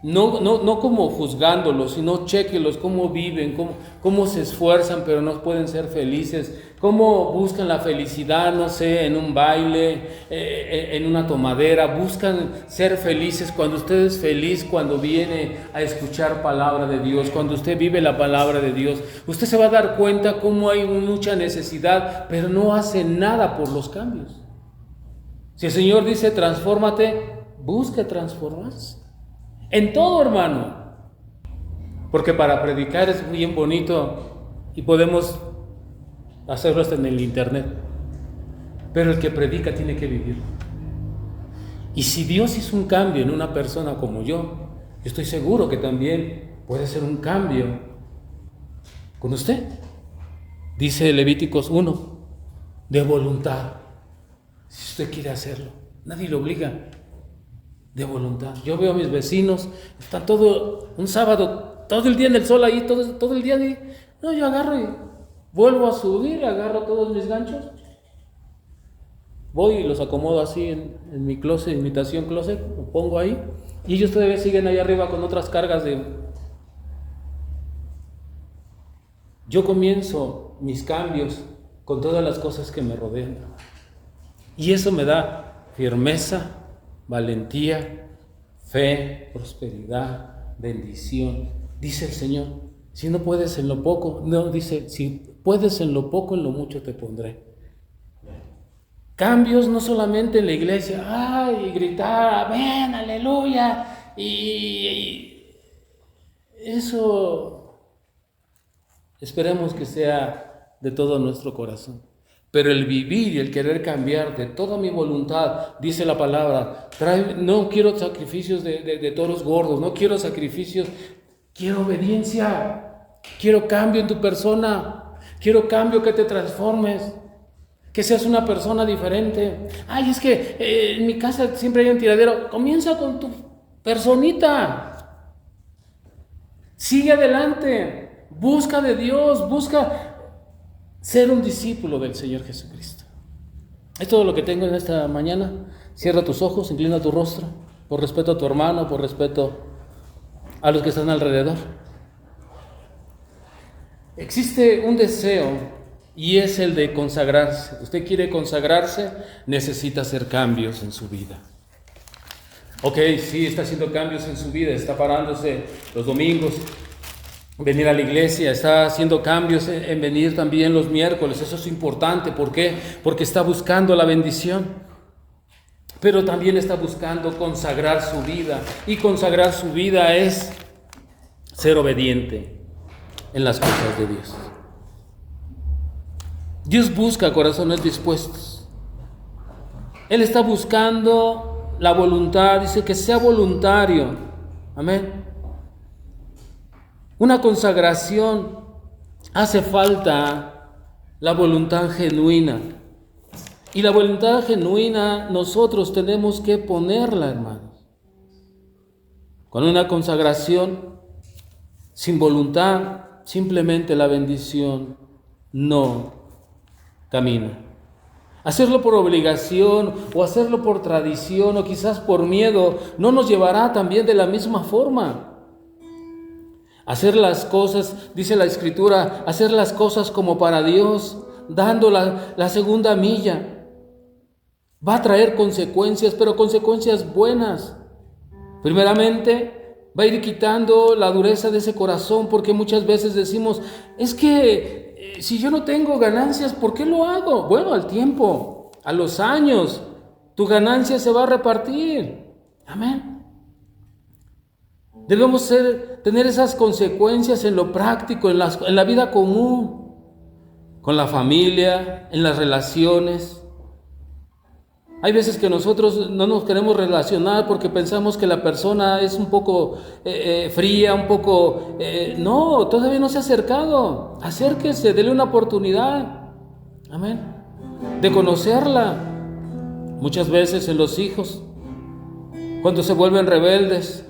No como juzgándolos, sino chequelos, cómo viven, cómo se esfuerzan, pero no pueden ser felices, cómo buscan la felicidad, no sé, en un baile, en una tomadera, buscan ser felices. Cuando usted es feliz, cuando viene a escuchar palabra de Dios, cuando usted vive la palabra de Dios, usted se va a dar cuenta cómo hay mucha necesidad, pero no hace nada por los cambios. Si el Señor dice transfórmate, busque transformarse. En todo, hermano. Porque para predicar es bien bonito y podemos hacerlo hasta en el internet. Pero el que predica tiene que vivirlo. Y si Dios hizo un cambio en una persona como yo estoy seguro que también puede ser un cambio con usted. Dice Levíticos 1, de voluntad. Si usted quiere hacerlo, nadie lo obliga. De voluntad. Yo veo a mis vecinos, están un sábado, todo el día en el sol ahí, todo el día ahí. No, yo agarro y vuelvo a subir, agarro todos mis ganchos, voy y los acomodo así en mi closet, imitación closet, lo pongo ahí, y ellos todavía siguen ahí arriba con otras cargas de... Yo comienzo mis cambios con todas las cosas que me rodean. Y eso me da firmeza, valentía, fe, prosperidad, bendición. Dice el Señor, si no puedes en lo poco, no, dice, si puedes en lo poco, en lo mucho te pondré. Cambios no solamente en la iglesia, y gritar, amén, aleluya, y eso esperemos que sea de todo nuestro corazón. Pero el vivir y el querer cambiar de toda mi voluntad, dice la palabra, no quiero sacrificios de toros gordos, no quiero sacrificios, quiero obediencia, quiero cambio en tu persona, quiero cambio, que te transformes, que seas una persona diferente. Es que en mi casa siempre hay un tiradero. Comienza con tu personita, sigue adelante, busca de Dios, busca ser un discípulo del Señor Jesucristo. Es todo lo que tengo en esta mañana. Cierra tus ojos, inclina tu rostro, por respeto a tu hermano, por respeto a los que están alrededor. Existe un deseo y es el de consagrarse. Usted quiere consagrarse, necesita hacer cambios en su vida. Ok, sí, está haciendo cambios en su vida, está parándose los domingos, venir a la iglesia, está haciendo cambios en venir también los miércoles. Eso es importante. ¿Por qué? Porque está buscando la bendición, pero también está buscando consagrar su vida, y consagrar su vida es ser obediente en las cosas de Dios. Dios busca corazones dispuestos. Él está buscando la voluntad, dice que sea voluntario. Amén. Una consagración hace falta la voluntad genuina. Y la voluntad genuina nosotros tenemos que ponerla, hermanos. Con una consagración sin voluntad, simplemente la bendición no camina. Hacerlo por obligación o hacerlo por tradición o quizás por miedo no nos llevará también de la misma forma. Hacer las cosas, dice la Escritura, hacer las cosas como para Dios, dando la segunda milla, va a traer consecuencias, pero consecuencias buenas. Primeramente, va a ir quitando la dureza de ese corazón, porque muchas veces decimos, es que si yo no tengo ganancias, ¿por qué lo hago? Bueno, al tiempo, a los años, tu ganancia se va a repartir. Amén. Debemos tener esas consecuencias en lo práctico, en la vida común, con la familia, en las relaciones. Hay veces que nosotros no nos queremos relacionar porque pensamos que la persona es un poco fría, un poco... no, todavía no se ha acercado. Acérquese, dele una oportunidad. Amén. De conocerla. Muchas veces en los hijos, cuando se vuelven rebeldes,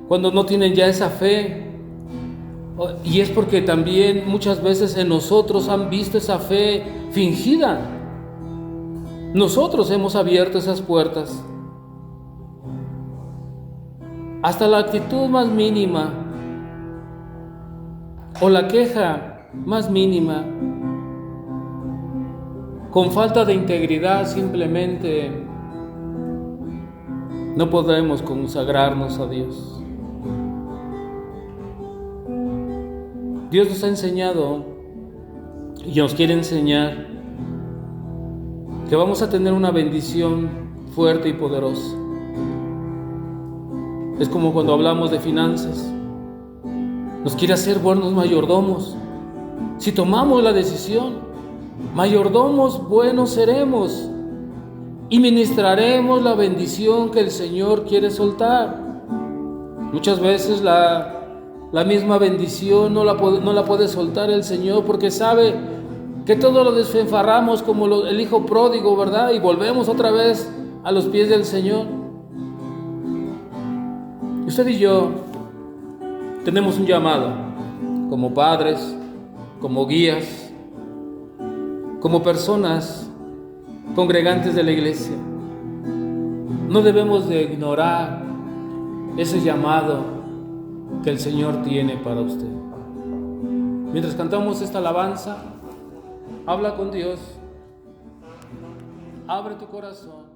cuando no tienen ya esa fe, y es porque también muchas veces en nosotros han visto esa fe fingida. Nosotros hemos abierto esas puertas. Hasta la actitud más mínima o la queja más mínima, con falta de integridad, simplemente no podremos consagrarnos a Dios. Dios nos ha enseñado y nos quiere enseñar que vamos a tener una bendición fuerte y poderosa. Es como cuando hablamos de finanzas. Nos quiere hacer buenos mayordomos. Si tomamos la decisión, mayordomos buenos seremos y ministraremos la bendición que el Señor quiere soltar. Muchas veces la misma bendición no la puede soltar el Señor, porque sabe que todo lo desfenfarramos como el hijo pródigo, ¿verdad? Y volvemos otra vez a los pies del Señor. Usted y yo tenemos un llamado como padres, como guías, como personas congregantes de la iglesia. No debemos de ignorar ese llamado que el Señor tiene para usted. Mientras cantamos esta alabanza, habla con Dios, abre tu corazón.